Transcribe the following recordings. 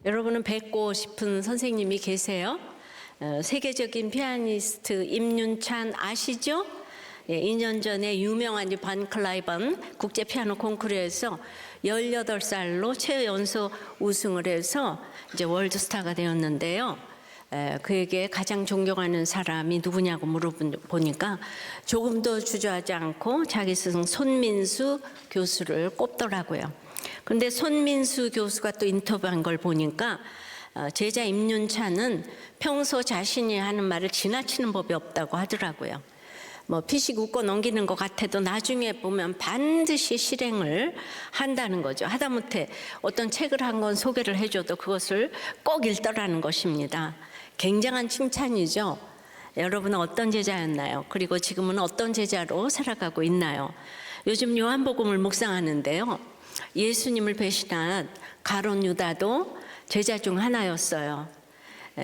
여러분은 뵙고 싶은 선생님이 계세요? 세계적인 피아니스트 임윤찬 아시죠? 2년 전에 유명한 반 클라이번 국제 피아노 콩쿠르에서 18살로 최연소 우승을 해서 이제 월드스타가 되었는데요. 그에게 가장 존경하는 사람이 누구냐고 물어보니까 조금도 주저하지 않고 자기 스승 손민수 교수를 꼽더라고요. 그런데 손민수 교수가 또 인터뷰한 걸 보니까 제자 임윤찬은 평소 자신이 하는 말을 지나치는 법이 없다고 하더라고요. 피식 웃고 넘기는 것 같아도 나중에 보면 반드시 실행을 한다는 거죠. 하다못해 어떤 책을 한 권 소개를 해줘도 그것을 꼭 읽더라는 것입니다. 굉장한 칭찬이죠. 여러분은 어떤 제자였나요? 그리고 지금은 어떤 제자로 살아가고 있나요? 요즘 요한복음을 묵상하는데요. 예수님을 배신한 가룟 유다도 제자 중 하나였어요.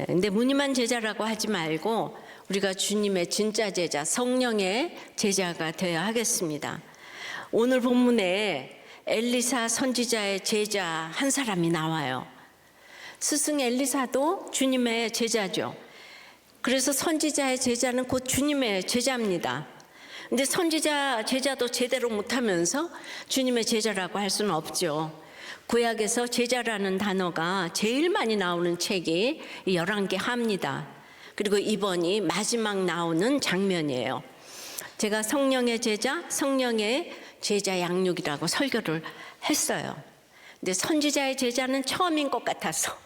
근데 무늬만 제자라고 하지 말고 우리가 주님의 진짜 제자, 성령의 제자가 되어야 하겠습니다. 오늘 본문에 엘리사 선지자의 제자 한 사람이 나와요. 스승 엘리사도 주님의 제자죠. 그래서 선지자의 제자는 곧 주님의 제자입니다. 근데 선지자 제자도 제대로 못하면서 주님의 제자라고 할 수는 없죠. 구약에서 제자라는 단어가 제일 많이 나오는 책이 열왕기 하입니다. 그리고 이번이 마지막 나오는 장면이에요. 제가 성령의 제자, 성령의 제자 양육이라고 설교를 했어요. 근데 선지자의 제자는 처음인 것 같아서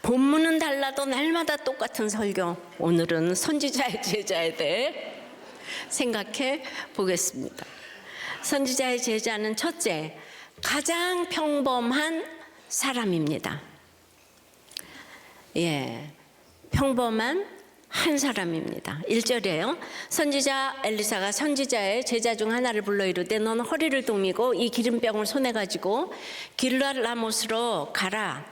본문은 달라도 날마다 똑같은 설교. 오늘은 선지자의 제자에 대해 생각해 보겠습니다. 선지자의 제자는 첫째, 가장 평범한 사람입니다. 평범한 한 사람입니다. 1절에요. 선지자 엘리사가 선지자의 제자 중 하나를 불러 이르되 너는 허리를 동이고 이 기름병을 손에 가지고 길르앗라못으로 가라.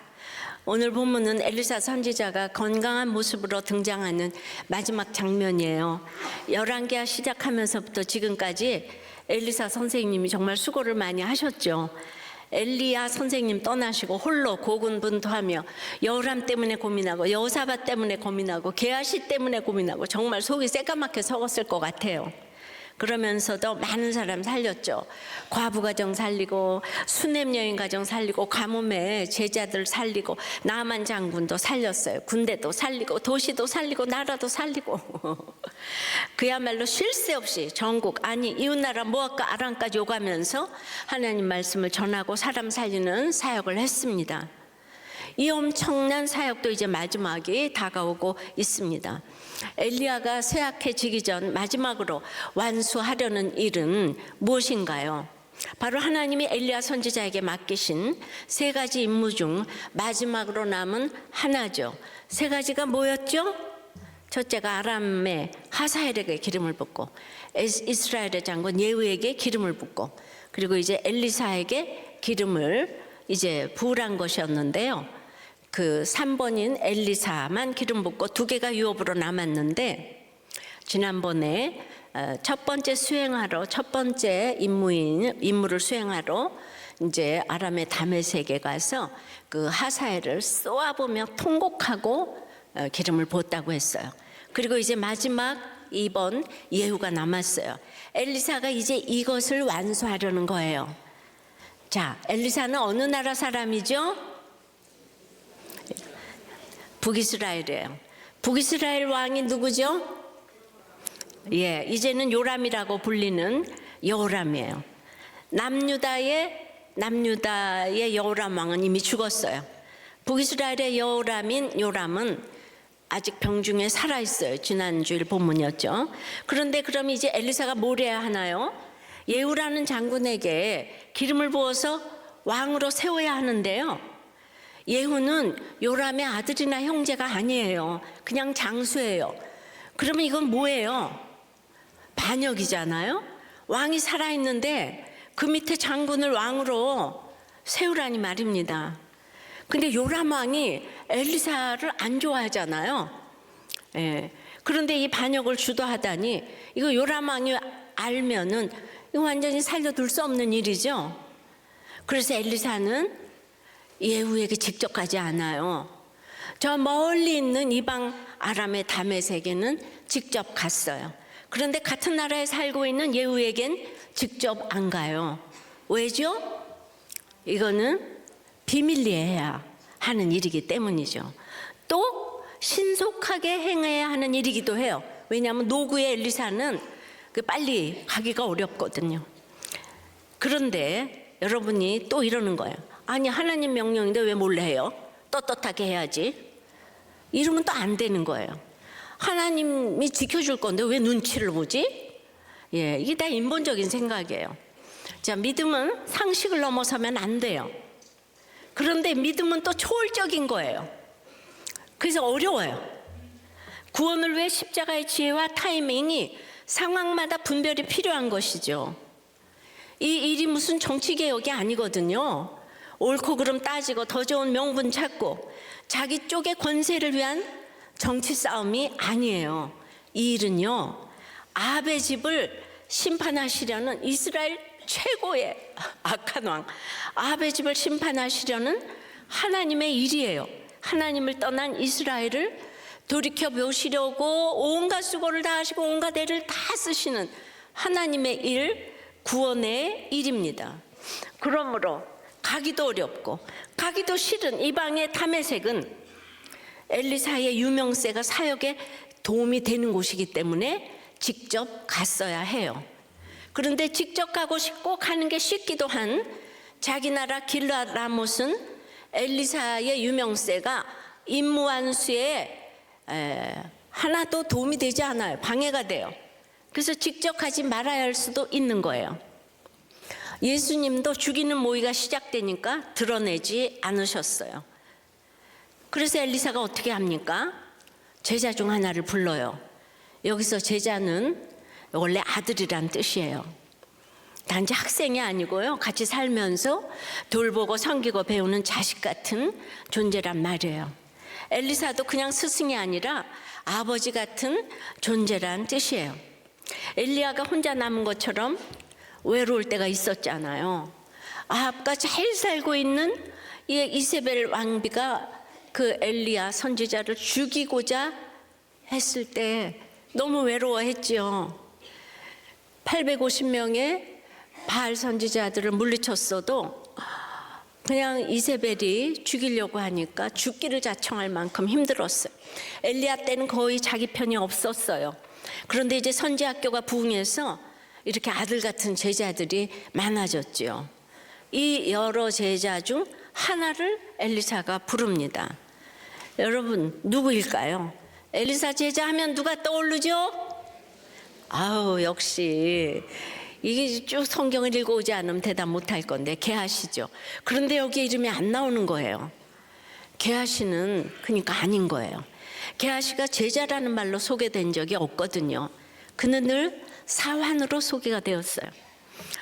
오늘 본문은 엘리사 선지자가 건강한 모습으로 등장하는 마지막 장면이에요. 열왕기하 시작하면서부터 지금까지 엘리사 선생님이 정말 수고를 많이 하셨죠. 엘리야 선생님 떠나시고 홀로 고군분투하며 여호람 때문에 고민하고 여호사밧 때문에 고민하고 게하시 때문에 고민하고 정말 속이 새까맣게 썩었을 것 같아요. 그러면서도 많은 사람 살렸죠. 과부 가정 살리고 수냄 여인 가정 살리고 가뭄의 제자들 살리고 나만 장군도 살렸어요. 군대도 살리고 도시도 살리고 나라도 살리고 그야말로 쉴 새 없이 전국 아니 이웃나라 모압과 아람까지 오가면서 하나님 말씀을 전하고 사람 살리는 사역을 했습니다. 이 엄청난 사역도 이제 마지막이 다가오고 있습니다. 엘리야가 쇠약해지기 전 마지막으로 완수하려는 일은 무엇인가요? 바로 하나님이 엘리야 선지자에게 맡기신 세 가지 임무 중 마지막으로 남은 하나죠. 세 가지가 뭐였죠? 첫째가 아람의 하사엘에게 기름을 붓고 이스라엘의 장군 예후에게 기름을 붓고 그리고 이제 엘리사에게 기름을 이제 부으란 것이었는데요. 그 3번인 엘리사만 기름 붓고 2개가 유업으로 남았는데 지난번에 첫 번째 임무를 수행하러 이제 아람의 다메섹에 가서 그 하사엘을 쏘아보며 통곡하고 기름을 부었다고 했어요. 그리고 이제 마지막 2번 예후가 남았어요. 엘리사가 이제 이것을 완수하려는 거예요. 자, 엘리사는 어느 나라 사람이죠? 북이스라엘이에요. 북이스라엘 왕이 누구죠? 이제는 요람이라고 불리는 여호람이에요. 남유다의 여호람 왕은 이미 죽었어요. 북이스라엘의 여호람인 요람은 아직 병중에 살아있어요. 지난주일 본문이었죠. 그런데 그럼 이제 엘리사가 뭘 해야 하나요? 예후라는 장군에게 기름을 부어서 왕으로 세워야 하는데요. 예후는 요람의 아들이나 형제가 아니에요. 그냥 장수예요. 그러면 이건 뭐예요? 반역이잖아요. 왕이 살아있는데 그 밑에 장군을 왕으로 세우라니 말입니다. 근데 요람 왕이 엘리사를 안 좋아하잖아요. 그런데 이 반역을 주도하다니 이거 요람 왕이 알면은 이거 완전히 살려둘 수 없는 일이죠. 그래서 엘리사는 예후에게 직접 가지 않아요. 저 멀리 있는 이방 아람의 다메섹에는 직접 갔어요. 그런데 같은 나라에 살고 있는 예후에겐 직접 안 가요. 왜죠? 이거는 비밀리에 해야 하는 일이기 때문이죠. 또 신속하게 행해야 하는 일이기도 해요. 왜냐하면 노구의 엘리사는 빨리 가기가 어렵거든요. 그런데 여러분이 또 이러는 거예요. 아니, 하나님 명령인데 왜 몰래 해요? 떳떳하게 해야지. 이러면 또 안 되는 거예요. 하나님이 지켜줄 건데 왜 눈치를 보지? 이게 다 인본적인 생각이에요. 자, 믿음은 상식을 넘어서면 안 돼요. 그런데 믿음은 또 초월적인 거예요. 그래서 어려워요. 구원을 위해 십자가의 지혜와 타이밍이 상황마다 분별이 필요한 것이죠. 이 일이 무슨 정치개혁이 아니거든요. 옳고 그름 따지고 더 좋은 명분 찾고 자기 쪽의 권세를 위한 정치 싸움이 아니에요. 이 일은요, 아합의 집을 심판하시려는 이스라엘 최고의 악한 왕 아합의 집을 심판하시려는 하나님의 일이에요. 하나님을 떠난 이스라엘을 돌이켜 보시려고 온갖 수고를 다 하시고 온갖 애를 다 쓰시는 하나님의 일, 구원의 일입니다. 그러므로 가기도 어렵고 가기도 싫은 이방의 다메섹은 엘리사의 유명세가 사역에 도움이 되는 곳이기 때문에 직접 갔어야 해요. 그런데 직접 가고 싶고 가는 게 쉽기도 한 자기 나라 길르앗 라못은 엘리사의 유명세가 임무 완수에 하나도 도움이 되지 않아요. 방해가 돼요. 그래서 직접 가지 말아야 할 수도 있는 거예요. 예수님도 죽이는 모의가 시작되니까 드러내지 않으셨어요. 그래서 엘리사가 어떻게 합니까? 제자 중 하나를 불러요. 여기서 제자는 원래 아들이란 뜻이에요. 단지 학생이 아니고요, 같이 살면서 돌보고 섬기고 배우는 자식 같은 존재란 말이에요. 엘리사도 그냥 스승이 아니라 아버지 같은 존재란 뜻이에요. 엘리야가 혼자 남은 것처럼 외로울 때가 있었잖아요. 아합과 잘 살고 있는 이 이세벨 왕비가 그 엘리야 선지자를 죽이고자 했을 때 너무 외로워했지요. 850명의 바알 선지자들을 물리쳤어도 그냥 이세벨이 죽이려고 하니까 죽기를 자청할 만큼 힘들었어요. 엘리야 때는 거의 자기 편이 없었어요. 그런데 이제 선지학교가 부흥해서 이렇게 아들 같은 제자들이 많아졌죠. 이 여러 제자 중 하나를 엘리사가 부릅니다. 여러분, 누구일까요? 엘리사 제자 하면 누가 떠오르죠? 아우, 역시 이게 쭉 성경을 읽어오지 않으면 대답 못할 건데 게하시죠. 그런데 여기에 이름이 안 나오는 거예요. 게하시는 그러니까 아닌 거예요. 게하시가 제자라는 말로 소개된 적이 없거든요. 그는 늘 사환으로 소개가 되었어요.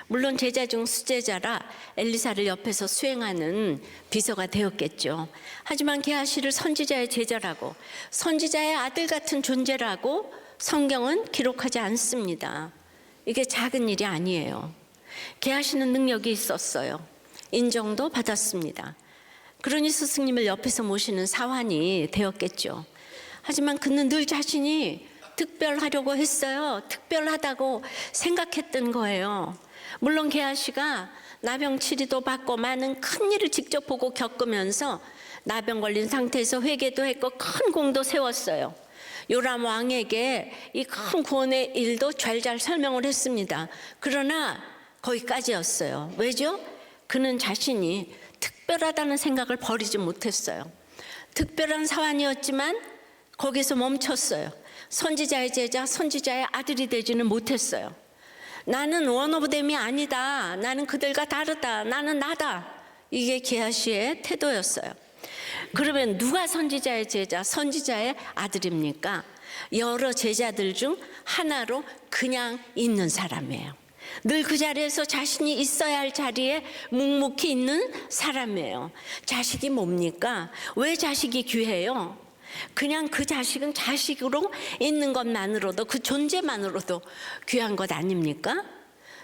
물론 제자 중 수제자라 엘리사를 옆에서 수행하는 비서가 되었겠죠. 하지만 게하시를 선지자의 제자라고, 선지자의 아들 같은 존재라고 성경은 기록하지 않습니다. 이게 작은 일이 아니에요. 게하시는 능력이 있었어요. 인정도 받았습니다. 그러니 스승님을 옆에서 모시는 사환이 되었겠죠. 하지만 그는 늘 자신이 특별하려고 했어요. 특별하다고 생각했던 거예요. 물론 게하시가 나병 치료도 받고 많은 큰 일을 직접 보고 겪으면서 나병 걸린 상태에서 회개도 했고 큰 공도 세웠어요. 요람 왕에게 이 큰 구원의 일도 잘 설명을 했습니다. 그러나 거기까지였어요. 왜죠? 그는 자신이 특별하다는 생각을 버리지 못했어요. 특별한 사환이었지만 거기서 멈췄어요. 선지자의 제자, 선지자의 아들이 되지는 못했어요. 나는 원 오브 댐이 아니다. 나는 그들과 다르다. 나는 나다. 이게 게하시의 태도였어요. 그러면 누가 선지자의 제자, 선지자의 아들입니까? 여러 제자들 중 하나로 그냥 있는 사람이에요. 늘 그 자리에서 자신이 있어야 할 자리에 묵묵히 있는 사람이에요. 자식이 뭡니까? 왜 자식이 귀해요? 그냥 그 자식은 자식으로 있는 것만으로도, 그 존재만으로도 귀한 것 아닙니까?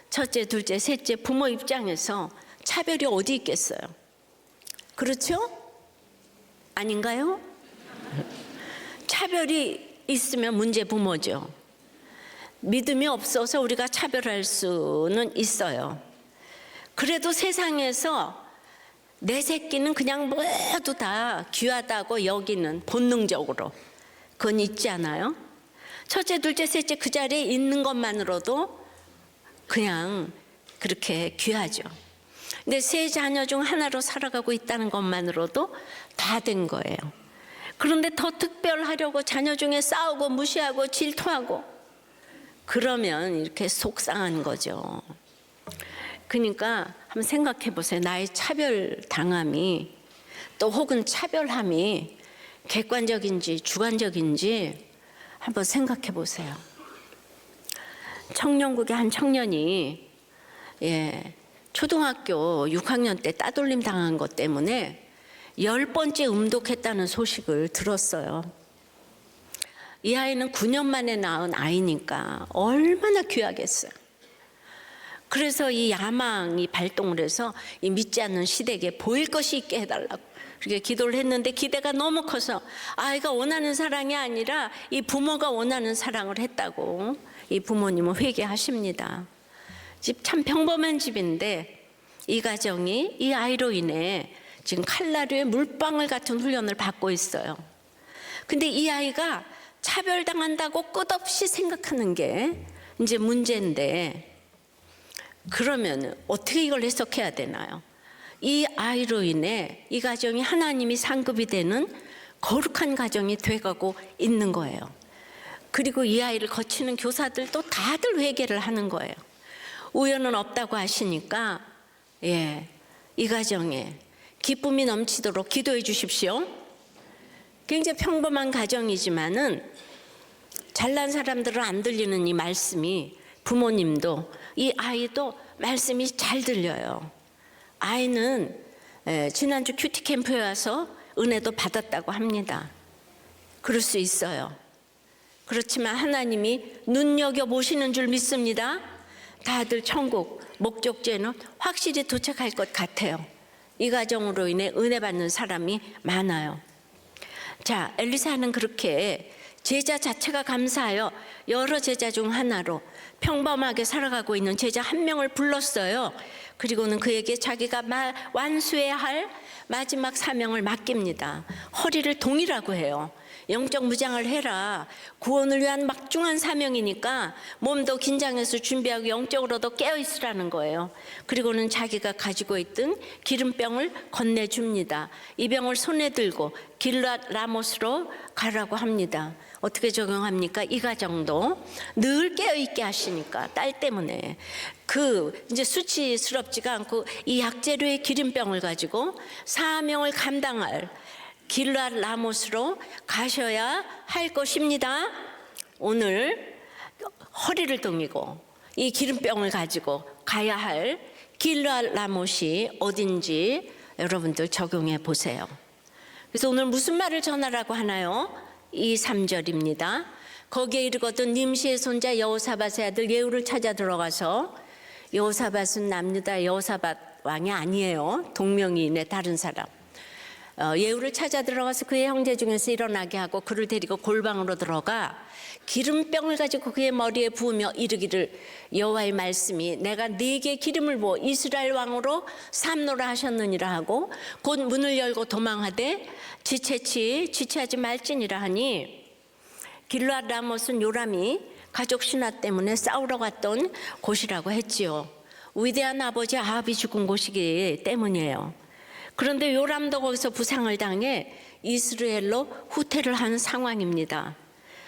첫째, 둘째, 셋째 부모 입장에서 차별이 어디 있겠어요? 그렇죠? 아닌가요? 차별이 있으면 문제 부모죠. 믿음이 없어서 우리가 차별할 수는 있어요. 그래도 세상에서 내 새끼는 그냥 모두 다 귀하다고 여기는 본능적으로 그건 있지 않아요? 첫째, 둘째, 셋째 그 자리에 있는 것만으로도 그냥 그렇게 귀하죠. 근데 세 자녀 중 하나로 살아가고 있다는 것만으로도 다 된 거예요. 그런데 더 특별하려고 자녀 중에 싸우고 무시하고 질투하고 그러면 이렇게 속상한 거죠. 그러니까 한번 생각해 보세요. 나의 차별당함이 또 혹은 차별함이 객관적인지 주관적인지 한번 생각해 보세요. 청년국의 한 청년이 초등학교 6학년 때 따돌림 당한 것 때문에 10번째 음독했다는 소식을 들었어요. 이 아이는 9년 만에 낳은 아이니까 얼마나 귀하겠어요. 그래서 이 야망이 발동을 해서 이 믿지 않는 시댁에 보일 것이 있게 해달라고 그렇게 기도를 했는데 기대가 너무 커서 아이가 원하는 사랑이 아니라 이 부모가 원하는 사랑을 했다고 이 부모님은 회개하십니다. 집 참 평범한 집인데 이 가정이 이 아이로 인해 지금 칼날류의 물방울 같은 훈련을 받고 있어요. 근데 이 아이가 차별당한다고 끝없이 생각하는 게 이제 문제인데 그러면 어떻게 이걸 해석해야 되나요? 이 아이로 인해 이 가정이 하나님이 상급이 되는 거룩한 가정이 돼가고 있는 거예요. 그리고 이 아이를 거치는 교사들도 다들 회개를 하는 거예요. 우연은 없다고 하시니까 이 가정에 기쁨이 넘치도록 기도해 주십시오. 굉장히 평범한 가정이지만은 잘난 사람들은 안 들리는 이 말씀이 부모님도 이 아이도 말씀이 잘 들려요. 아이는 지난주 큐티 캠프에 와서 은혜도 받았다고 합니다. 그럴 수 있어요. 그렇지만 하나님이 눈여겨보시는 줄 믿습니다. 다들 천국 목적지에는 확실히 도착할 것 같아요. 이 가정으로 인해 은혜 받는 사람이 많아요. 자, 엘리사는 그렇게 제자 자체가 감사하여 여러 제자 중 하나로 평범하게 살아가고 있는 제자 한 명을 불렀어요. 그리고는 그에게 자기가 완수해야 할 마지막 사명을 맡깁니다. 허리를 동이라고 해요. 영적 무장을 해라. 구원을 위한 막중한 사명이니까 몸도 긴장해서 준비하고 영적으로도 깨어있으라는 거예요. 그리고는 자기가 가지고 있던 기름병을 건네줍니다. 이 병을 손에 들고 길앗 라못으로 가라고 합니다. 어떻게 적용합니까? 이 가정도 늘 깨어있게 하시니까 딸 때문에 이제 수치스럽지가 않고 이 약재료의 기름병을 가지고 사명을 감당할 길앗 라못으로 가셔야 할 것입니다. 오늘 허리를 동이고 이 기름병을 가지고 가야 할 길앗 라못이 어딘지 여러분들 적용해 보세요. 그래서 오늘 무슨 말을 전하라고 하나요? 이 3절입니다. 거기에 이르거든 님시의 손자 여호사밧의 아들 예후를 찾아 들어가서 여호사밧은 남유다 여호사밧 왕이 아니에요. 동명이인의 다른 사람. 예후를 찾아 들어가서 그의 형제 중에서 일어나게 하고 그를 데리고 골방으로 들어가 기름병을 가지고 그의 머리에 부으며 이르기를 여호와의 말씀이 내가 네게 기름을 부어 이스라엘 왕으로 삼노라 하셨느니라 하고 곧 문을 열고 도망하되 지체하지 말지니라 하니 길앗 라못은 요람이 가족 신화 때문에 싸우러 갔던 곳이라고 했지요. 위대한 아버지 아합이 죽은 곳이기 때문이에요. 그런데 요람도 거기서 부상을 당해 이스라엘로 후퇴를 한 상황입니다.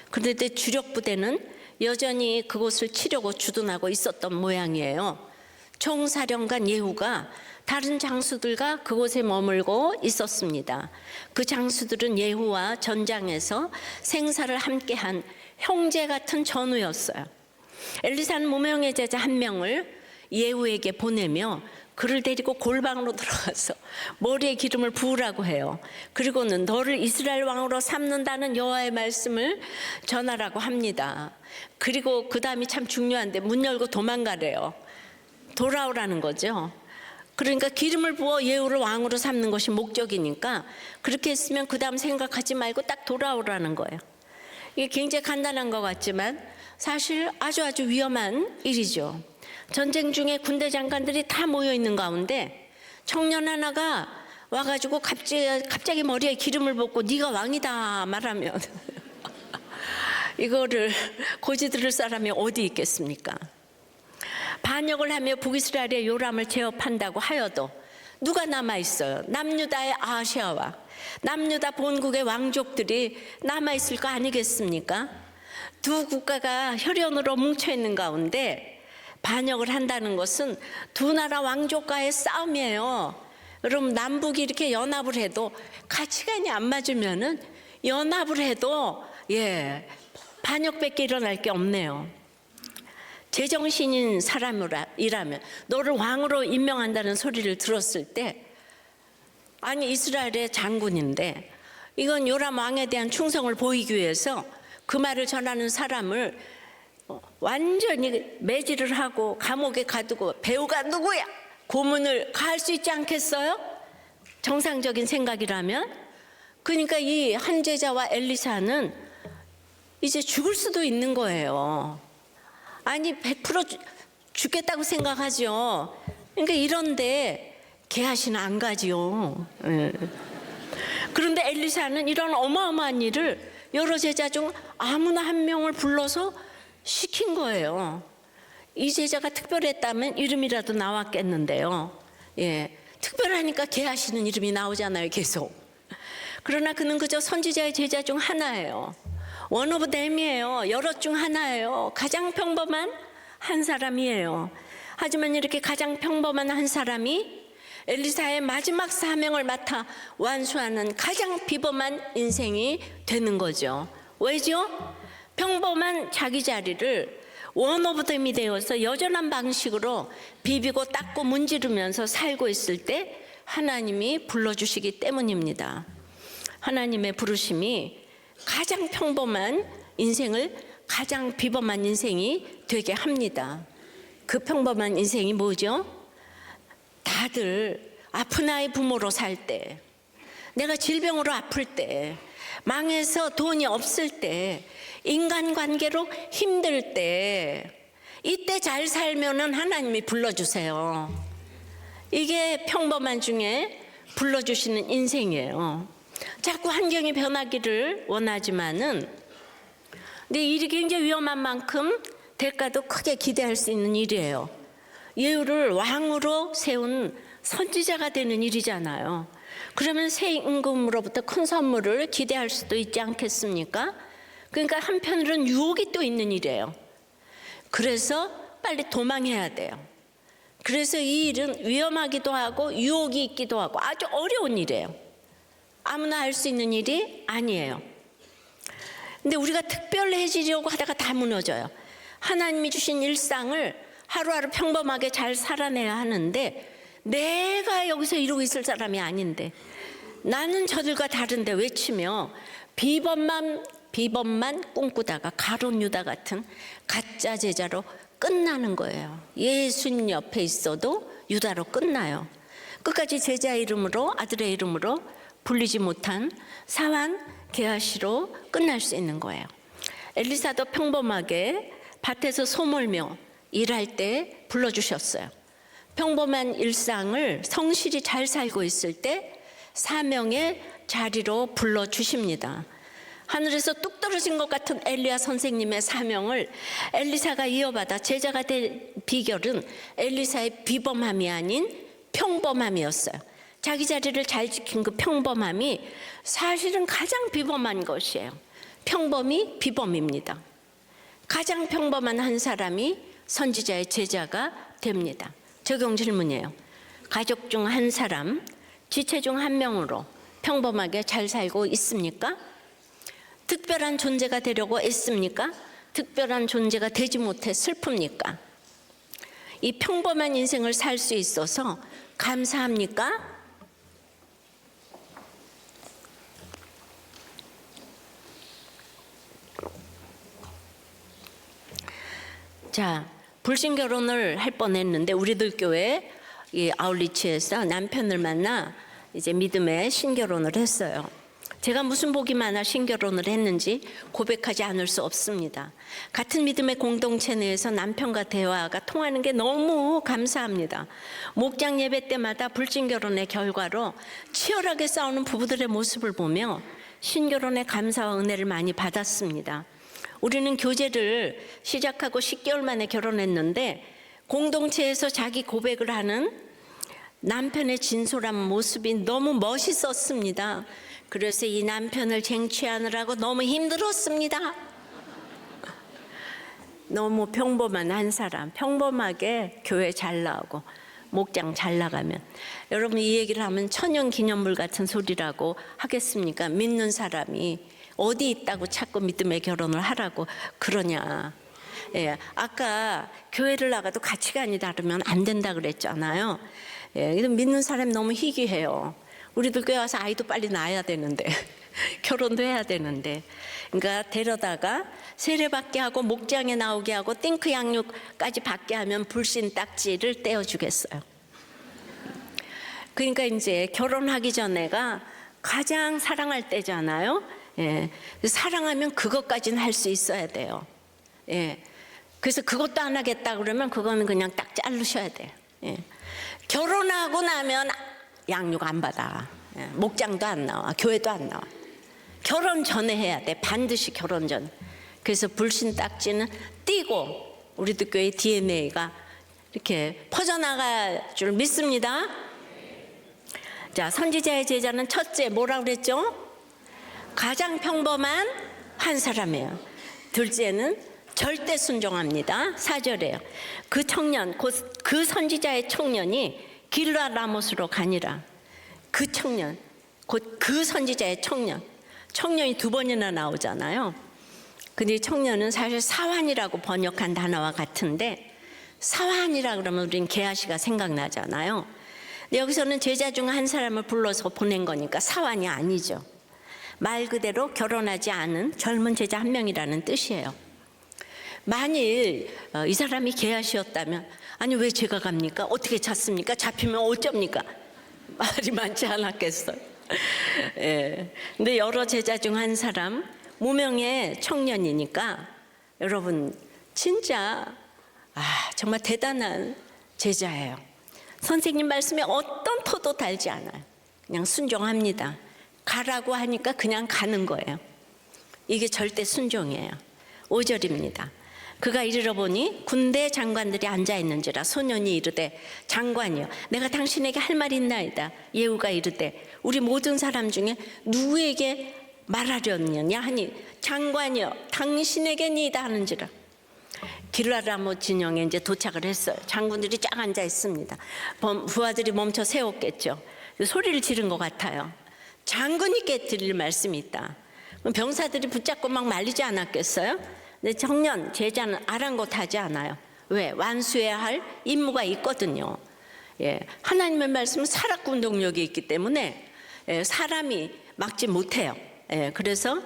그런데 주력 부대는 여전히 그곳을 치려고 주둔하고 있었던 모양이에요. 총사령관 예후가 다른 장수들과 그곳에 머물고 있었습니다. 그 장수들은 예후와 전장에서 생사를 함께한 형제 같은 전우였어요. 엘리사는 무명의 제자 한 명을 예후에게 보내며 그를 데리고 골방으로 들어가서 머리에 기름을 부으라고 해요. 그리고는 너를 이스라엘 왕으로 삼는다는 여호와의 말씀을 전하라고 합니다. 그리고 그 다음이 참 중요한데 문 열고 도망가래요. 돌아오라는 거죠. 그러니까 기름을 부어 예후를 왕으로 삼는 것이 목적이니까 그렇게 했으면 그 다음 생각하지 말고 딱 돌아오라는 거예요. 이게 굉장히 간단한 것 같지만 사실 아주 위험한 일이죠. 전쟁 중에 군대 장관들이 다 모여 있는 가운데 청년 하나가 와가지고 갑자기 머리에 기름을 붓고 네가 왕이다 말하면 이거를 고지 들을 사람이 어디 있겠습니까? 반역을 하며 북이스라엘의 요람을 제압한다고 하여도 누가 남아있어요? 남유다의 아하시아와 남유다 본국의 왕족들이 남아있을 거 아니겠습니까? 두 국가가 혈연으로 뭉쳐있는 가운데 반역을 한다는 것은 두 나라 왕족과의 싸움이에요. 여러분, 남북이 이렇게 연합을 해도 가치관이 안 맞으면은 연합을 해도 반역밖에 일어날 게 없네요. 제정신인 사람이라면 너를 왕으로 임명한다는 소리를 들었을 때, 아니 이스라엘의 장군인데 이건 요람 왕에 대한 충성을 보이기 위해서 그 말을 전하는 사람을 완전히 매질을 하고 감옥에 가두고 배우가 누구야? 고문을 가할 수 있지 않겠어요? 정상적인 생각이라면. 그러니까 이 한 제자와 엘리사는 이제 죽을 수도 있는 거예요. 아니 100% 죽겠다고 생각하죠. 그러니까 이런데 게하시는 안 가지요. 그런데 엘리사는 이런 어마어마한 일을 여러 제자 중 아무나 한 명을 불러서 시킨 거예요. 이 제자가 특별했다면 이름이라도 나왔겠는데요. 특별하니까 게하시는 이름이 나오잖아요, 계속. 그러나 그는 그저 선지자의 제자 중 하나예요. 원 오브 댐이에요. 여럿 중 하나예요. 가장 평범한 한 사람이에요. 하지만 이렇게 가장 평범한 한 사람이 엘리사의 마지막 사명을 맡아 완수하는 가장 비범한 인생이 되는 거죠. 왜죠? 평범한 자기 자리를 원 오브 댐이 되어서 여전한 방식으로 비비고 닦고 문지르면서 살고 있을 때 하나님이 불러주시기 때문입니다. 하나님의 부르심이 가장 평범한 인생을 가장 비범한 인생이 되게 합니다. 그 평범한 인생이 뭐죠? 다들 아픈 아이 부모로 살 때, 내가 질병으로 아플 때, 망해서 돈이 없을 때, 인간관계로 힘들 때, 이때 잘 살면은 하나님이 불러주세요. 이게 평범한 중에 불러주시는 인생이에요. 자꾸 환경이 변하기를 원하지만은, 근데 일이 굉장히 위험한 만큼 대가도 크게 기대할 수 있는 일이에요. 예후를 왕으로 세운 선지자가 되는 일이잖아요. 그러면 새 임금으로부터 큰 선물을 기대할 수도 있지 않겠습니까? 그러니까 한편으로는 유혹이 또 있는 일이에요. 그래서 빨리 도망해야 돼요. 그래서 이 일은 위험하기도 하고 유혹이 있기도 하고 아주 어려운 일이에요. 아무나 할 수 있는 일이 아니에요. 근데 우리가 특별해지려고 하다가 다 무너져요. 하나님이 주신 일상을 하루하루 평범하게 잘 살아내야 하는데 내가 여기서 이러고 있을 사람이 아닌데 나는 저들과 다른데 외치며 비범만 꿈꾸다가 가룟 유다 같은 가짜 제자로 끝나는 거예요. 예수님 옆에 있어도 유다로 끝나요. 끝까지 제자 이름으로 아들의 이름으로 불리지 못한 사환 게하시로 끝날 수 있는 거예요. 엘리사도 평범하게 밭에서 소몰며 일할 때 불러주셨어요. 평범한 일상을 성실히 잘 살고 있을 때 사명의 자리로 불러주십니다. 하늘에서 뚝 떨어진 것 같은 엘리야 선생님의 사명을 엘리사가 이어받아 제자가 될 비결은 엘리사의 비범함이 아닌 평범함이었어요. 자기 자리를 잘 지킨 그 평범함이 사실은 가장 비범한 것이에요. 평범이 비범입니다. 가장 평범한 한 사람이 선지자의 제자가 됩니다. 적용 질문이에요. 가족 중 한 사람, 지체 중 한 명으로 평범하게 잘 살고 있습니까? 특별한 존재가 되려고 애씁니까? 특별한 존재가 되지 못해 슬픕니까? 이 평범한 인생을 살 수 있어서 감사합니까? 자, 불신 결혼을 할 뻔했는데 우리들 교회 이 아울리치에서 남편을 만나 이제 믿음의 신결혼을 했어요. 제가 무슨 복이 많아 신결혼을 했는지 고백하지 않을 수 없습니다. 같은 믿음의 공동체 내에서 남편과 대화가 통하는 게 너무 감사합니다. 목장 예배 때마다 불신결혼의 결과로 치열하게 싸우는 부부들의 모습을 보며 신결혼의 감사와 은혜를 많이 받았습니다. 우리는 교제를 시작하고 10개월 만에 결혼했는데 공동체에서 자기 고백을 하는 남편의 진솔한 모습이 너무 멋있었습니다. 그래서 이 남편을 쟁취하느라고 너무 힘들었습니다. 너무 평범한 한 사람, 평범하게 교회 잘 나오고 목장 잘 나가면, 여러분 이 얘기를 하면 천연기념물 같은 소리라고 하겠습니까? 믿는 사람이 어디 있다고 자꾸 믿음의 결혼을 하라고 그러냐. 예, 아까 교회를 나가도 가치관이 다르면 안 된다 그랬잖아요. 예, 믿는 사람이 너무 희귀해요. 우리들 교회 와서 아이도 빨리 낳아야 되는데 결혼도 해야 되는데, 그러니까 데려다가 세례받게 하고 목장에 나오게 하고 띵크 양육까지 받게 하면 불신 딱지를 떼어주겠어요. 그러니까 이제 결혼하기 전에가 가장 사랑할 때잖아요. 예, 사랑하면 그것까지는 할 수 있어야 돼요. 예, 그래서 그것도 안 하겠다 그러면 그거는 그냥 딱 자르셔야 돼요. 예. 결혼하고 나면 양육 안 받아. 예, 목장도 안 나와, 교회도 안 나와. 결혼 전에 해야 돼, 반드시 결혼 전. 그래서 불신 딱지는 띄고 우리도 교회 DNA가 이렇게 퍼져나갈 줄 믿습니다. 자, 선지자의 제자는 첫째 뭐라고 그랬죠? 가장 평범한 한 사람이에요. 둘째는 절대 순종합니다. 4절에요. 그 청년, 곧 그 선지자의 청년이 길라 라못으로 가니라. 그 청년, 곧 그 선지자의 청년. 청년이 두 번이나 나오잖아요. 근데 청년은 사실 사환이라고 번역한 단어와 같은데, 사환이라 그러면 우린 게하시가 생각나잖아요. 근데 여기서는 제자 중 한 사람을 불러서 보낸 거니까 사환이 아니죠. 말 그대로 결혼하지 않은 젊은 제자 한 명이라는 뜻이에요. 만일 이 사람이 게하시였다면, 아니 왜 제가 갑니까? 어떻게 찾습니까? 잡히면 어쩝니까? 말이 많지 않았겠어요. 예. 근데 여러 제자 중 한 사람, 무명의 청년이니까 여러분 진짜 정말 대단한 제자예요. 선생님 말씀에 어떤 토도 달지 않아요. 그냥 순종합니다. 가라고 하니까 그냥 가는 거예요. 이게 절대 순종이에요. 5절입니다. 그가 이르러 보니 군대 장관들이 앉아있는지라 소년이 이르되 장관이여 내가 당신에게 할 말이 있나이다. 예후가 이르되 우리 모든 사람 중에 누구에게 말하려느냐 하니 장관이여 당신에게니이다 하는지라. 길라라못 진영에 이제 도착을 했어요. 장군들이 쫙 앉아 있습니다. 부하들이 멈춰 세웠겠죠. 소리를 지른 것 같아요. 장군님께 드릴 말씀이 있다. 병사들이 붙잡고 막 말리지 않았겠어요? 근데 청년 제자는 아랑곳하지 않아요. 왜? 완수해야 할 임무가 있거든요. 예, 하나님의 말씀은 살아있고 운동력이 있기 때문에 사람이 막지 못해요. 예, 그래서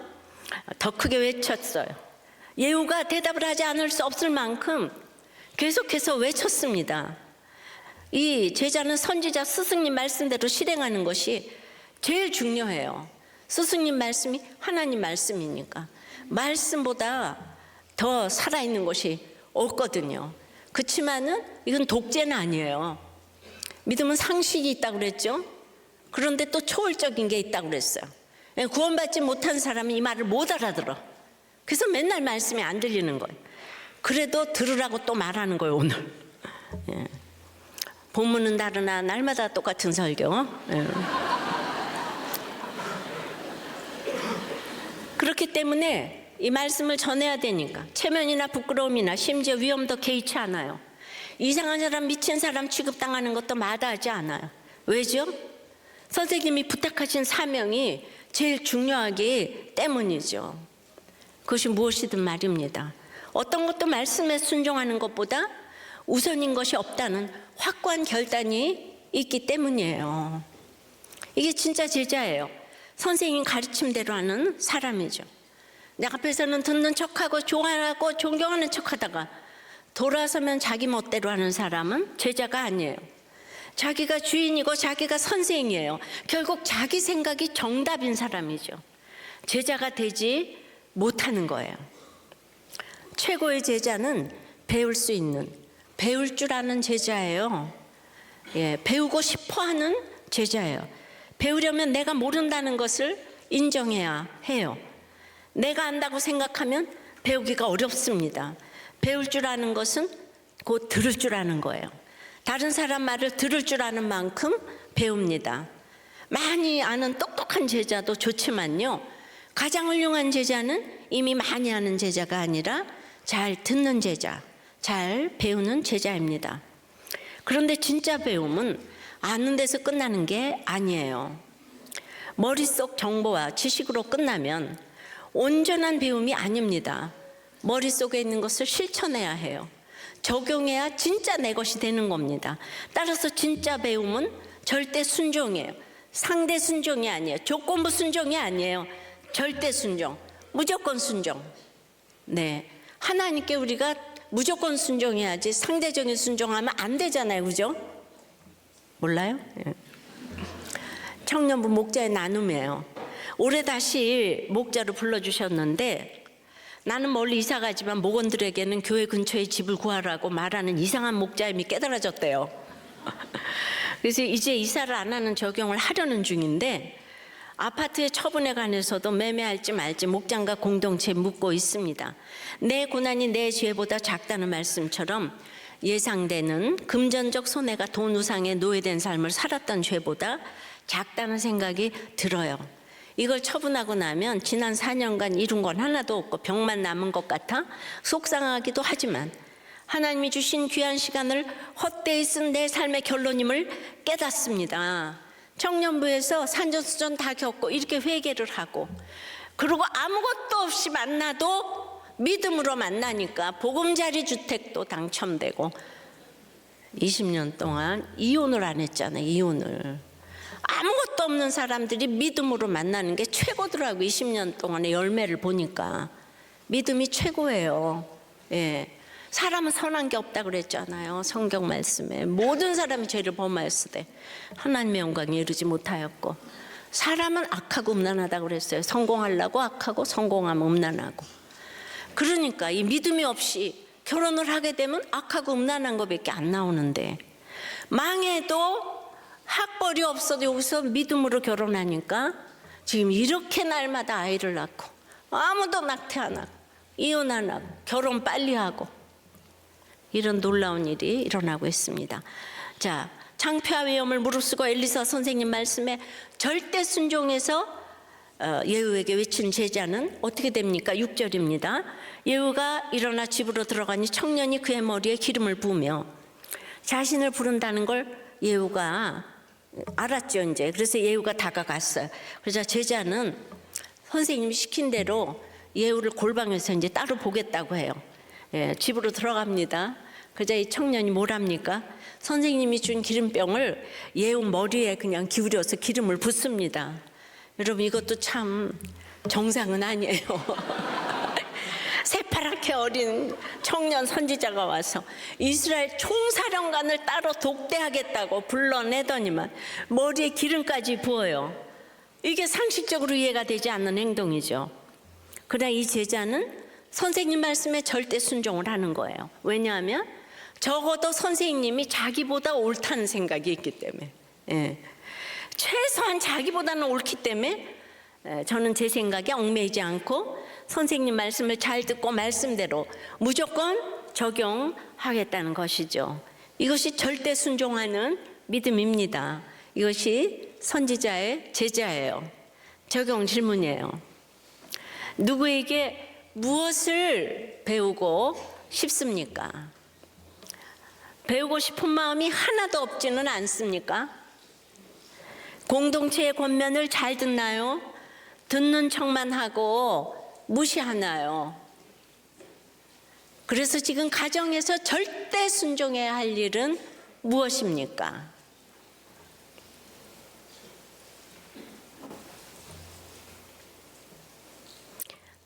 더 크게 외쳤어요. 예후가 대답을 하지 않을 수 없을 만큼 계속해서 외쳤습니다. 이 제자는 선지자 스승님 말씀대로 실행하는 것이 제일 중요해요. 스승님 말씀이 하나님 말씀이니까 말씀보다 더 살아있는 것이 없거든요. 그렇지만은 이건 독재는 아니에요. 믿음은 상식이 있다고 그랬죠. 그런데 또 초월적인 게 있다고 그랬어요. 구원받지 못한 사람이 이 말을 못 알아들어. 그래서 맨날 말씀이 안 들리는 거예요. 그래도 들으라고 또 말하는 거예요, 오늘. 예. 본문은 다르나 날마다 똑같은 설교. 예. 그렇기 때문에 이 말씀을 전해야 되니까 체면이나 부끄러움이나 심지어 위험도 개의치 않아요. 이상한 사람, 미친 사람 취급당하는 것도 마다하지 않아요. 왜죠? 선생님이 부탁하신 사명이 제일 중요하기 때문이죠. 그것이 무엇이든 말입니다. 어떤 것도 말씀에 순종하는 것보다 우선인 것이 없다는 확고한 결단이 있기 때문이에요. 이게 진짜 제자예요. 선생님 가르침대로 하는 사람이죠. 내 앞에서는 듣는 척하고 좋아하고 존경하는 척하다가 돌아서면 자기 멋대로 하는 사람은 제자가 아니에요. 자기가 주인이고 자기가 선생이에요. 결국 자기 생각이 정답인 사람이죠. 제자가 되지 못하는 거예요. 최고의 제자는 배울 수 있는, 배울 줄 아는 제자예요. 배우고 싶어 하는 제자예요. 배우려면 내가 모른다는 것을 인정해야 해요. 내가 안다고 생각하면 배우기가 어렵습니다. 배울 줄 아는 것은 곧 들을 줄 아는 거예요. 다른 사람 말을 들을 줄 아는 만큼 배웁니다. 많이 아는 똑똑한 제자도 좋지만요, 가장 훌륭한 제자는 이미 많이 아는 제자가 아니라 잘 듣는 제자, 잘 배우는 제자입니다. 그런데 진짜 배움은 아는 데서 끝나는 게 아니에요. 머릿속 정보와 지식으로 끝나면 온전한 배움이 아닙니다. 머릿속에 있는 것을 실천해야 해요. 적용해야 진짜 내 것이 되는 겁니다. 따라서 진짜 배움은 절대 순종이에요. 상대 순종이 아니에요. 조건부 순종이 아니에요. 절대 순종, 무조건 순종. 네, 하나님께 우리가 무조건 순종해야지 상대적인 순종하면 안 되잖아요. 그죠? 몰라요? 청년부 목자의 나눔이에요. 올해 다시 목자로 불러주셨는데, 나는 멀리 이사 가지만 목원들에게는 교회 근처에 집을 구하라고 말하는 이상한 목자임이 깨달아졌대요. 그래서 이제 이사를 안 하는 적용을 하려는 중인데, 아파트의 처분에 관해서도 매매할지 말지 목장과 공동체에 묻고 있습니다. 내 고난이 내 죄보다 작다는 말씀처럼 예상되는 금전적 손해가 돈 우상에 노예된 삶을 살았던 죄보다 작다는 생각이 들어요. 이걸 처분하고 나면 지난 4년간 이룬 건 하나도 없고 병만 남은 것 같아 속상하기도 하지만, 하나님이 주신 귀한 시간을 헛되이 쓴 내 삶의 결론임을 깨닫습니다. 청년부에서 산전수전 다 겪고 이렇게 회개를 하고, 그리고 아무것도 없이 만나도 믿음으로 만나니까 보금자리 주택도 당첨되고, 20년 동안 이혼을 안 했잖아요. 이혼을. 아무것도 없는 사람들이 믿음으로 만나는 게 최고더라고요. 20년 동안의 열매를 보니까 믿음이 최고예요. 사람은 선한 게 없다 그랬잖아요. 성경 말씀에 모든 사람이 죄를 범하였을 때 하나님의 영광에 이르지 못하였고, 사람은 악하고 음란하다 그랬어요. 성공하려고 악하고 성공하면 음란하고. 그러니까 이 믿음이 없이 결혼을 하게 되면 악하고 음란한 것밖에 안 나오는데, 망해도 학벌이 없어도 여기서 믿음으로 결혼하니까 지금 이렇게 날마다 아이를 낳고, 아무도 낙태 안 하고 이혼 안 하고 결혼 빨리 하고, 이런 놀라운 일이 일어나고 있습니다. 자, 창피와 위험을 무릅쓰고 엘리사 선생님 말씀에 절대 순종해서 예후에게 외친 제자는 어떻게 됩니까? 6절입니다. 예후가 일어나 집으로 들어가니 청년이 그의 머리에 기름을 부으며, 자신을 부른다는 걸 예후가 알았죠. 이제 그래서 예후가 다가갔어요. 그래서 제자는 선생님이 시킨 대로 예후를 골방에서 이제 따로 보겠다고 해요. 집으로 들어갑니다. 그러자 이 청년이 뭘 합니까? 선생님이 준 기름병을 예후 머리에 그냥 기울여서 기름을 붓습니다. 여러분, 이것도 참 정상은 아니에요. 새파랗게 어린 청년 선지자가 와서 이스라엘 총사령관을 따로 독대하겠다고 불러내더니만 머리에 기름까지 부어요. 이게 상식적으로 이해가 되지 않는 행동이죠. 그러나 이 제자는 선생님 말씀에 절대 순종을 하는 거예요. 왜냐하면 적어도 선생님이 자기보다 옳다는 생각이 있기 때문에, 최소한 자기보다는 옳기 때문에 저는 제 생각에 얽매이지 않고 선생님 말씀을 잘 듣고 말씀대로 무조건 적용하겠다는 것이죠. 이것이 절대 순종하는 믿음입니다. 이것이 선지자의 제자예요. 적용 질문이에요. 누구에게 무엇을 배우고 싶습니까? 배우고 싶은 마음이 하나도 없지는 않습니까? 공동체의 권면을 잘 듣나요? 듣는 척만 하고 무시하나요? 그래서 지금 가정에서 절대 순종해야 할 일은 무엇입니까?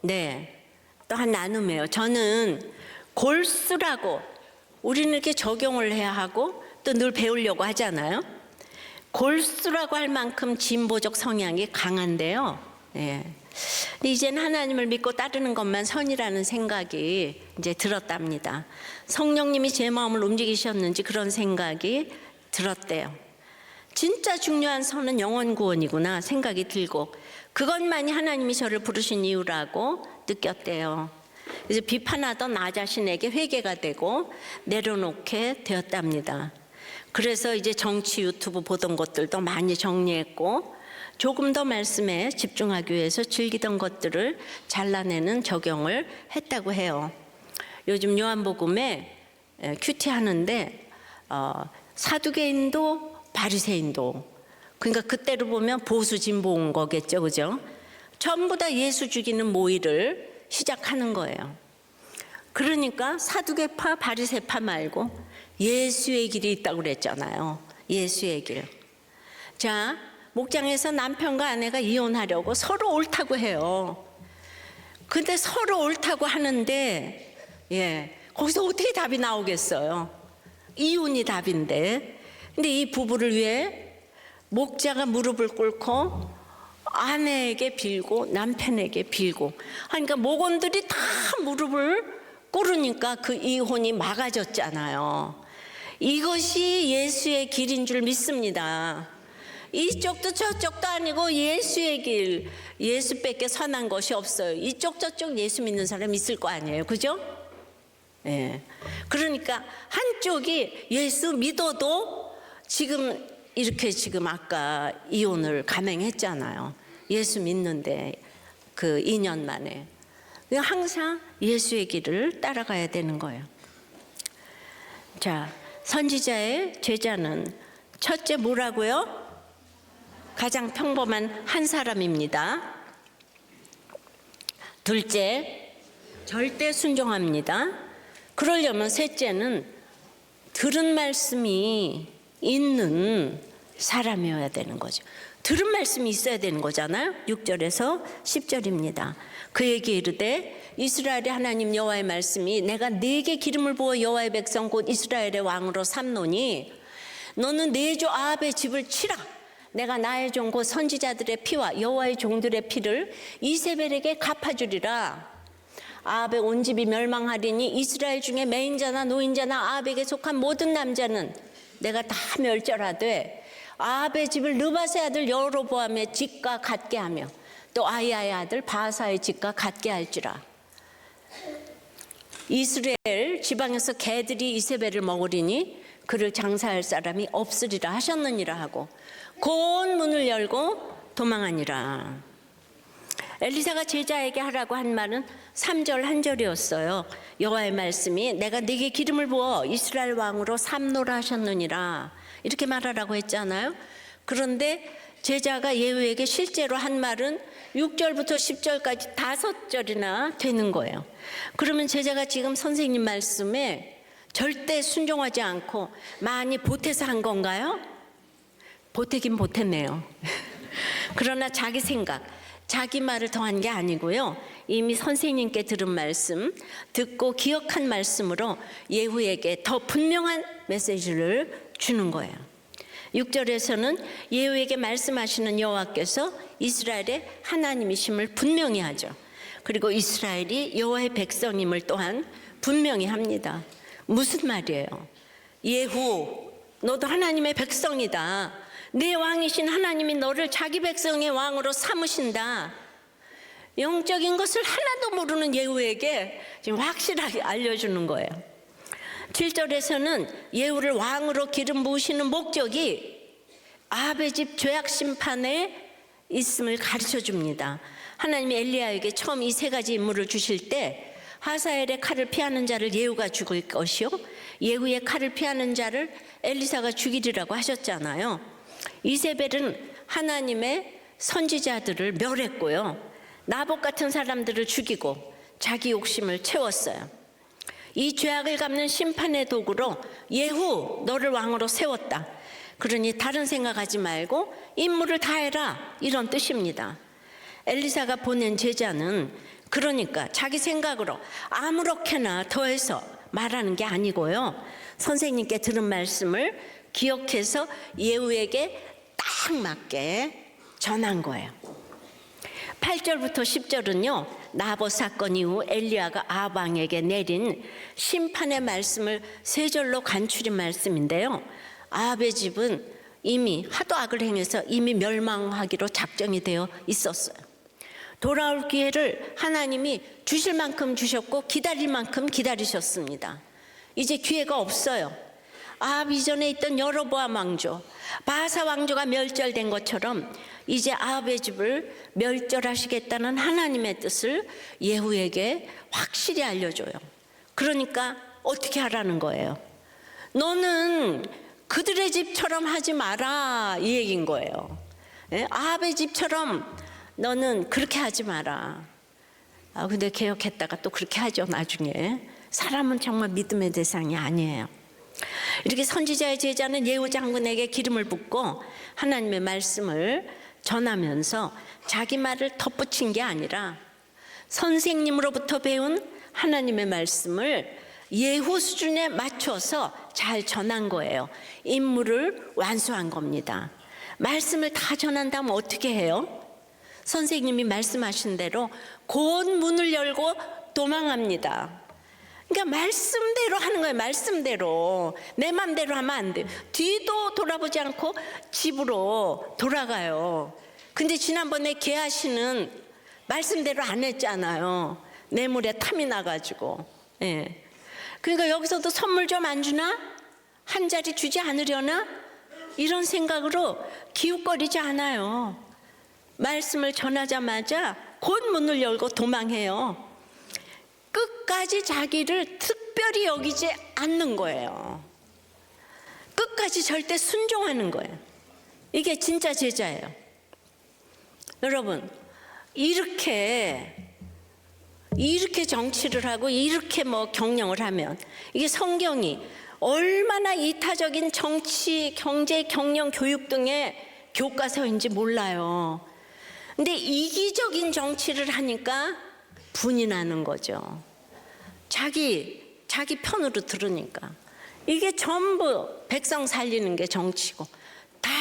네, 또 한 나눔이에요. 저는 골수라고, 우리는 이렇게 적용을 해야 하고 또 늘 배우려고 하잖아요. 골수라고 할 만큼 진보적 성향이 강한데요. 예. 근데 이제는 하나님을 믿고 따르는 것만 선이라는 생각이 이제 들었답니다. 성령님이 제 마음을 움직이셨는지 그런 생각이 들었대요. 진짜 중요한 선은 영혼 구원이구나 생각이 들고 그것만이 하나님이 저를 부르신 이유라고 느꼈대요. 그래서 비판하던 나 자신에게 회개가 되고 내려놓게 되었답니다. 그래서 이제 정치 유튜브 보던 것들도 많이 정리했고 조금 더 말씀에 집중하기 위해서 즐기던 것들을 잘라내는 적용을 했다고 해요. 요즘 요한복음에 큐티 하는데 사두개인도 바리새인도, 그러니까 그때로 보면 보수 진보인 거겠죠, 그죠? 전부 다 예수 죽이는 모의를 시작하는 거예요. 그러니까 사두개파 바리새파 말고 예수의 길이 있다고 그랬잖아요. 예수의 길. 자, 목장에서 남편과 아내가 이혼하려고 서로 옳다고 해요. 근데 서로 옳다고 하는데 거기서 어떻게 답이 나오겠어요? 이혼이 답인데. 근데 이 부부를 위해 목자가 무릎을 꿇고 아내에게 빌고 남편에게 빌고 그러니까 목원들이 다 무릎을 꿇으니까 그 이혼이 막아졌잖아요. 이것이 예수의 길인 줄 믿습니다. 이쪽도 저쪽도 아니고 예수의 길, 예수밖에 선한 것이 없어요. 이쪽 저쪽 예수 믿는 사람 있을 거 아니에요, 그죠? 예. 그러니까 한쪽이 예수 믿어도 지금 이렇게 지금 아까 이혼을 감행했잖아요. 예수 믿는데 그 2년 만에. 항상 예수의 길을 따라가야 되는 거예요. 자, 선지자의 제자는 첫째 뭐라고요? 가장 평범한 한 사람입니다. 둘째, 절대 순종합니다. 그러려면 셋째는 들은 말씀이 있는 사람이어야 되는 거죠. 들은 말씀이 있어야 되는 거잖아요. 6절에서 10절입니다. 그에게 이르되 이스라엘의 하나님 여호와의 말씀이 내가 네게 기름을 부어 여호와의 백성 곧 이스라엘의 왕으로 삼노니 너는 내 주 아합의 집을 치라. 내가 나의 종 곧 선지자들의 피와 여호와의 종들의 피를 이세벨에게 갚아주리라. 아합의 온 집이 멸망하리니 이스라엘 중에 매인자나 노인자나 아합에게 속한 모든 남자는 내가 다 멸절하되 아합의 집을 느바세 아들 여로보암의 집과 같게 하며 또 아히야의 아들 바하사의 집과 같게 할지라. 이스라엘 지방에서 개들이 이세벨을 먹으리니 그를 장사할 사람이 없으리라 하셨느니라 하고 곧 문을 열고 도망하니라. 엘리사가 제자에게 하라고 한 말은 3절 한 절이었어요. 여호와의 말씀이 내가 네게 기름을 부어 이스라엘 왕으로 삼노라 하셨느니라 이렇게 말하라고 했잖아요. 그런데 제자가 예후에게 실제로 한 말은 6절부터 10절까지 5절이나 되는 거예요. 그러면 제자가 지금 선생님 말씀에 절대 순종하지 않고 많이 보태서 한 건가요? 보태긴 보탰네요. 그러나 자기 생각, 자기 말을 더한 게 아니고요. 이미 선생님께 들은 말씀, 듣고 기억한 말씀으로 예후에게 더 분명한 메시지를 주는 거예요. 6절에서는 예후에게 말씀하시는 여호와께서 이스라엘의 하나님이심을 분명히 하죠. 그리고 이스라엘이 여호와의 백성임을 또한 분명히 합니다. 무슨 말이에요? 예후, 너도 하나님의 백성이다. 내 왕이신 하나님이 너를 자기 백성의 왕으로 삼으신다. 영적인 것을 하나도 모르는 예후에게 지금 확실하게 알려주는 거예요. 7절에서는 예후를 왕으로 기름 부으시는 목적이 아합의 집 죄악 심판에 있음을 가르쳐 줍니다. 하나님이 엘리야에게 처음 이 세 가지 임무를 주실 때 하사엘의 칼을 피하는 자를 예후가 죽일 것이요 예후의 칼을 피하는 자를 엘리사가 죽이리라고 하셨잖아요. 이세벨은 하나님의 선지자들을 멸했고요. 나봇 같은 사람들을 죽이고 자기 욕심을 채웠어요. 이 죄악을 갚는 심판의 도구로 예후 너를 왕으로 세웠다. 그러니 다른 생각하지 말고 임무를 다해라 이런 뜻입니다. 엘리사가 보낸 제자는 그러니까 자기 생각으로 아무렇게나 더해서 말하는 게 아니고요. 선생님께 들은 말씀을 기억해서 예후에게 딱 맞게 전한 거예요. 8절부터 10절은요. 나봇 사건 이후 엘리야가 아합 왕에게 내린 심판의 말씀을 세 절로 간추린 말씀인데요. 아합의 집은 이미 하도 악을 행해서 이미 멸망하기로 작정이 되어 있었어요. 돌아올 기회를 하나님이 주실 만큼 주셨고 기다릴 만큼 기다리셨습니다. 이제 기회가 없어요. 아합 이전에 있던 여로보암 왕조, 바하사 왕조가 멸절된 것처럼 이제 아합의 집을 멸절하시겠다는 하나님의 뜻을 예후에게 확실히 알려줘요. 그러니까 어떻게 하라는 거예요? 너는 그들의 집처럼 하지 마라, 이 얘기인 거예요. 아합의 집처럼 너는 그렇게 하지 마라. 근데 개혁했다가 또 그렇게 하죠, 나중에. 사람은 정말 믿음의 대상이 아니에요. 이렇게 선지자의 제자는 예후 장군에게 기름을 붓고 하나님의 말씀을 전하면서 자기 말을 덧붙인 게 아니라 선생님으로부터 배운 하나님의 말씀을 예후 수준에 맞춰서 잘 전한 거예요. 임무를 완수한 겁니다. 말씀을 다 전한다면 어떻게 해요? 선생님이 말씀하신 대로 곧 문을 열고 도망합니다. 그러니까 말씀대로 하는 거예요. 말씀대로. 내 맘대로 하면 안 돼요. 뒤도 돌아보지 않고 집으로 돌아가요. 근데 지난번에 게하시는 말씀대로 안 했잖아요. 뇌물에 탐이 나가지고. 예. 그러니까 여기서도 선물 좀 안 주나? 한 자리 주지 않으려나? 이런 생각으로 기웃거리지 않아요. 말씀을 전하자마자 곧 문을 열고 도망해요. 끝까지 자기를 특별히 여기지 않는 거예요. 끝까지 절대 순종하는 거예요. 이게 진짜 제자예요. 여러분, 이렇게 정치를 하고 이렇게 경영을 하면 이게 성경이 얼마나 이타적인 정치, 경제, 경영, 교육 등의 교과서인지 몰라요. 근데 이기적인 정치를 하니까 분이 나는 거죠. 자기 편으로 들으니까. 이게 전부 백성 살리는 게 정치고 다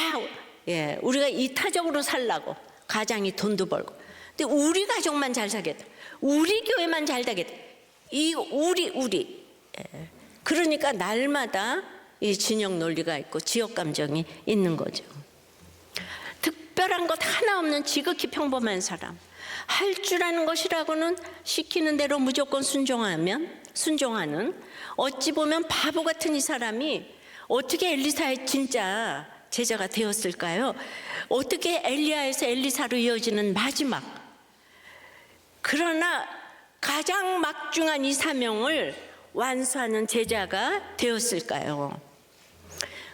우리가 이타적으로 살라고 가장이 돈도 벌고. 근데 우리 가족만 잘 살겠다. 우리 교회만 잘 되겠다. 우리. 그러니까 날마다 이 진영 논리가 있고 지역 감정이 있는 거죠. 특별한 것 하나 없는 지극히 평범한 사람. 할 줄 아는 것이라고는 시키는 대로 무조건 순종하는 어찌 보면 바보 같은 이 사람이 어떻게 엘리사의 진짜 제자가 되었을까요? 어떻게 엘리야에서 엘리사로 이어지는 마지막, 그러나 가장 막중한 이 사명을 완수하는 제자가 되었을까요?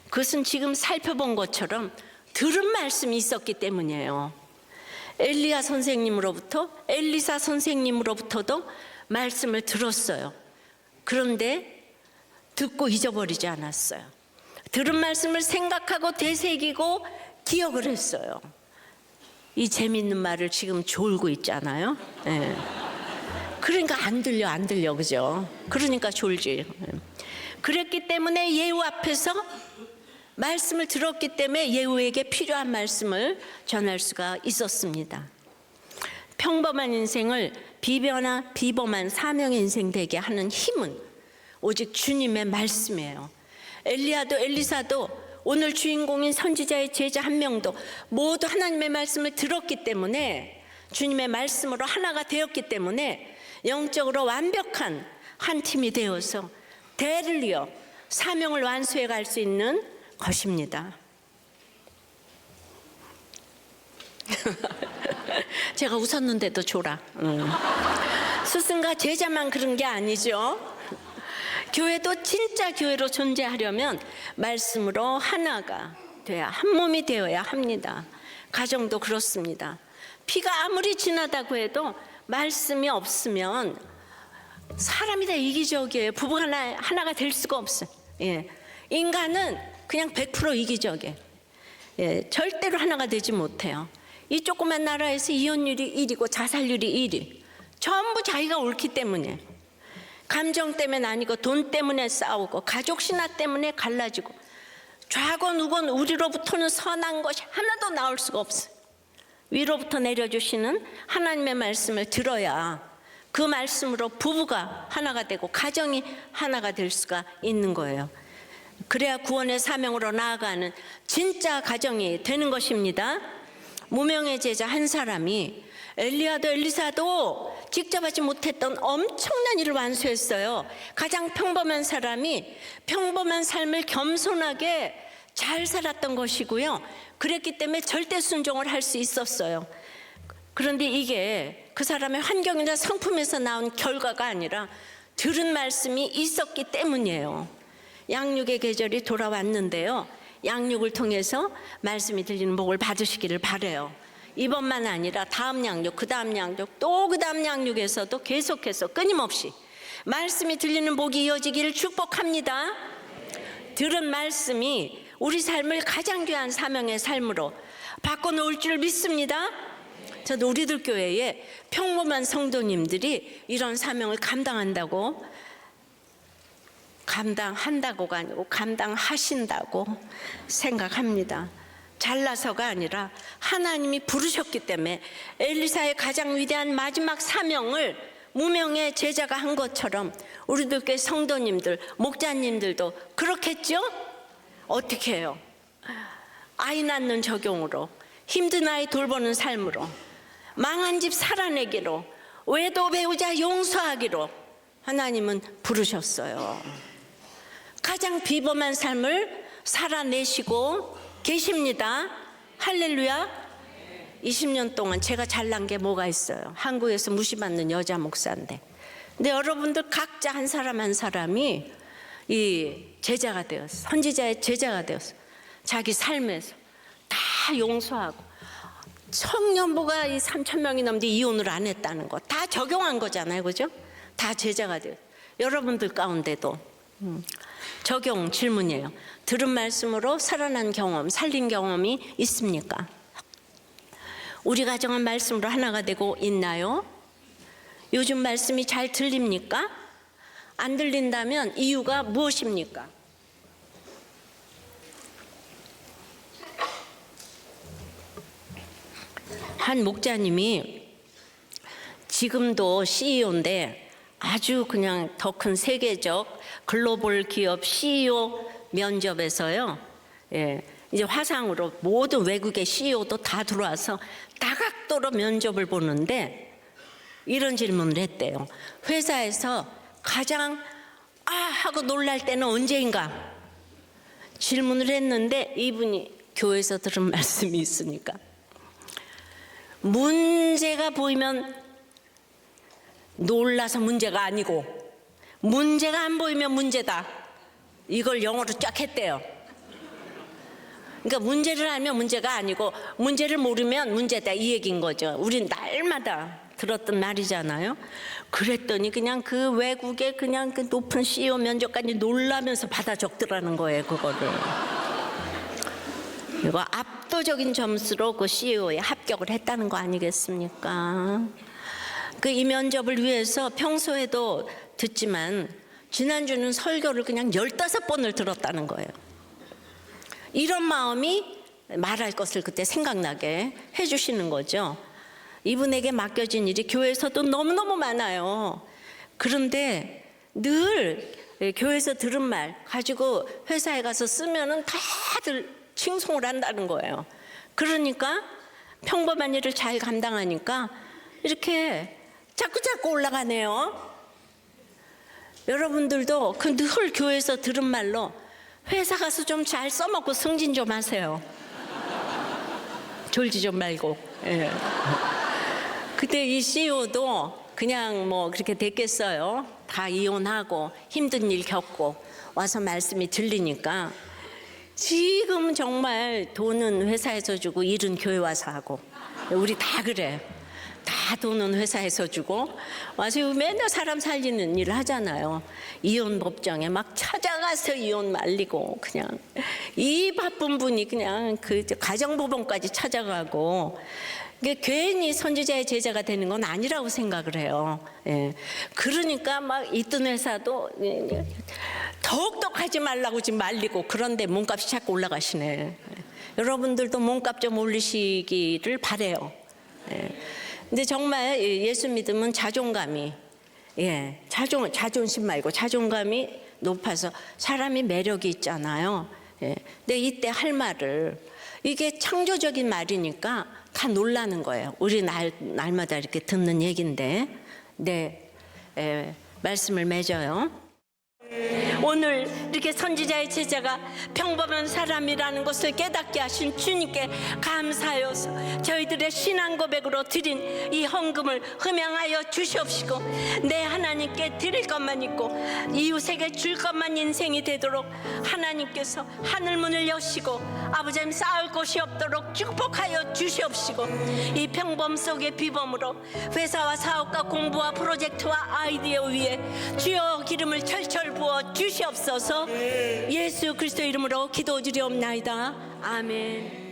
그것은 지금 살펴본 것처럼 들은 말씀이 있었기 때문이에요. 엘리사 선생님으로부터도 말씀을 들었어요. 그런데 듣고 잊어버리지 않았어요. 들은 말씀을 생각하고 되새기고 기억을 했어요. 이 재밌는 말을 지금 졸고 있잖아요. 네. 그러니까 안 들려, 그죠? 그러니까 졸지. 그랬기 때문에 예후 앞에서 말씀을 들었기 때문에 예후에게 필요한 말씀을 전할 수가 있었습니다. 평범한 인생을 비범한 사명의 인생 되게 하는 힘은 오직 주님의 말씀이에요. 엘리야도 엘리사도 오늘 주인공인 선지자의 제자 한 명도 모두 하나님의 말씀을 들었기 때문에, 주님의 말씀으로 하나가 되었기 때문에 영적으로 완벽한 한 팀이 되어서 대를 이어 사명을 완수해 갈 수 있는 것입니다. 제가 웃었는데도 졸아. 스승과 제자만 그런 게 아니죠. 교회도 진짜 교회로 존재하려면 말씀으로 하나가 돼야, 한 몸이 되어야 합니다. 가정도 그렇습니다. 피가 아무리 진하다고 해도 말씀이 없으면 사람이 다 이기적이에요. 부부가 하나가 될 수가 없어요. 인간은 그냥 100% 이기적이에요. 절대로 하나가 되지 못해요. 이 조그만 나라에서 이혼율이 1위고 자살률이 1위. 전부 자기가 옳기 때문에. 감정 때문에 아니고 돈 때문에 싸우고 가족 신화 때문에 갈라지고 좌건 우건 우리로부터는 선한 것이 하나도 나올 수가 없어요. 위로부터 내려주시는 하나님의 말씀을 들어야 그 말씀으로 부부가 하나가 되고 가정이 하나가 될 수가 있는 거예요. 그래야 구원의 사명으로 나아가는 진짜 가정이 되는 것입니다. 무명의 제자 한 사람이 엘리야도 엘리사도 직접 하지 못했던 엄청난 일을 완수했어요. 가장 평범한 사람이 평범한 삶을 겸손하게 잘 살았던 것이고요. 그랬기 때문에 절대 순종을 할 수 있었어요. 그런데 이게 그 사람의 환경이나 성품에서 나온 결과가 아니라 들은 말씀이 있었기 때문이에요. 양육의 계절이 돌아왔는데요. 양육을 통해서 말씀이 들리는 복을 받으시기를 바라요. 이번만 아니라 다음 양육, 그 다음 양육, 또 그 다음 양육에서도 계속해서 끊임없이 말씀이 들리는 복이 이어지기를 축복합니다. 들은 말씀이 우리 삶을 가장 귀한 사명의 삶으로 바꿔놓을 줄 믿습니다. 저도 우리들 교회에 평범한 성도님들이 이런 사명을 감당한다고가 아니고 감당하신다고 생각합니다. 잘나서가 아니라 하나님이 부르셨기 때문에 엘리사의 가장 위대한 마지막 사명을 무명의 제자가 한 것처럼 우리들 교회 성도님들, 목자님들도 그렇겠죠? 어떻게 해요? 아이 낳는 적용으로, 힘든 아이 돌보는 삶으로, 망한 집 살아내기로, 외도 배우자 용서하기로 하나님은 부르셨어요. 가장 비범한 삶을 살아내시고 계십니다. 할렐루야. 20년 동안 제가 잘난 게 뭐가 있어요? 한국에서 무시받는 여자 목사인데. 근데 여러분들 각자 한 사람 한 사람이 이 제자가 되었어. 선지자의 제자가 되었어. 자기 삶에서 다 용서하고, 청년부가 이 3,000명이 넘는데 이혼을 안 했다는 거 다 적용한 거잖아요, 그죠? 다 제자가 되었어. 여러분들 가운데도 적용 질문이에요. 들은 말씀으로 살아난 경험, 살린 경험이 있습니까? 우리 가정은 말씀으로 하나가 되고 있나요? 요즘 말씀이 잘 들립니까? 안 들린다면 이유가 무엇입니까? 한 목자님이 지금도 CEO인데 아주 그냥 더 큰 세계적 글로벌 기업 CEO 면접에서요, 이제 화상으로 모든 외국의 CEO도 다 들어와서 다각도로 면접을 보는데 이런 질문을 했대요. 회사에서 가장 하고 놀랄 때는 언제인가? 질문을 했는데 이분이 교회에서 들은 말씀이 있으니까 문제가 보이면 놀라서 문제가 아니고 문제가 안 보이면 문제다. 이걸 영어로 쫙 했대요. 그러니까 문제를 알면 문제가 아니고 문제를 모르면 문제다, 이 얘기인 거죠. 우린 날마다 들었던 말이잖아요. 그랬더니 그냥 그 외국의 그냥 그 높은 CEO 면접까지 놀라면서 받아 적더라는 거예요, 그거를. 그리고 압도적인 점수로 그 CEO에 합격을 했다는 거 아니겠습니까? 그 이 면접을 위해서 평소에도 듣지만 지난주는 설교를 그냥 15번을 들었다는 거예요. 이런 마음이 말할 것을 그때 생각나게 해주시는 거죠. 이분에게 맡겨진 일이 교회에서도 너무너무 많아요. 그런데 늘 교회에서 들은 말 가지고 회사에 가서 쓰면은 다들 칭송을 한다는 거예요. 그러니까 평범한 일을 잘 감당하니까 이렇게 자꾸 올라가네요. 여러분들도 그 늘 교회에서 들은 말로 회사 가서 좀 잘 써먹고 승진 좀 하세요. 졸지 좀 말고. 예. 그때 이 CEO도 그냥 뭐 그렇게 됐겠어요. 다 이혼하고 힘든 일 겪고 와서 말씀이 들리니까 지금 정말 돈은 회사에서 주고 일은 교회 와서 하고, 우리 다 그래. 다 돈은 회사에서 주고 와서 맨날 사람 살리는 일을 하잖아요. 이혼 법정에 막 찾아가서 이혼 말리고, 그냥 이 바쁜 분이 그냥 그 가정법원까지 찾아가고, 이게 괜히 선지자의 제자가 되는 건 아니라고 생각을 해요. 예. 그러니까 막 있던 회사도 더욱더 가지 말라고 지금 말리고, 그런데 몸값이 자꾸 올라가시네. 여러분들도 몸값 좀 올리시기를 바래요. 예. 근데 정말 예수 믿으면 자존감이, 자존심 말고 자존감이 높아서 사람이 매력이 있잖아요. 예. 근데 이때 할 말을, 이게 창조적인 말이니까 다 놀라는 거예요. 우리 날마다 이렇게 듣는 얘기인데, 말씀을 맺어요. 오늘 이렇게 선지자의 제자가 평범한 사람이라는 것을 깨닫게 하신 주님께 감사하여서 저희들의 신앙 고백으로 드린 이 헌금을 흠양하여 주시옵시고, 내 하나님께 드릴 것만 있고 이웃에게 줄 것만 인생이 되도록 하나님께서 하늘문을 여시고 아버지님 쌓을 곳이 없도록 축복하여 주시옵시고, 이 평범 속의 비범으로 회사와 사업과 공부와 프로젝트와 아이디어 위에 주여 기름을 철철 부어 주시옵소서. 예수 그리스도 이름으로 기도드리옵나이다. 아멘.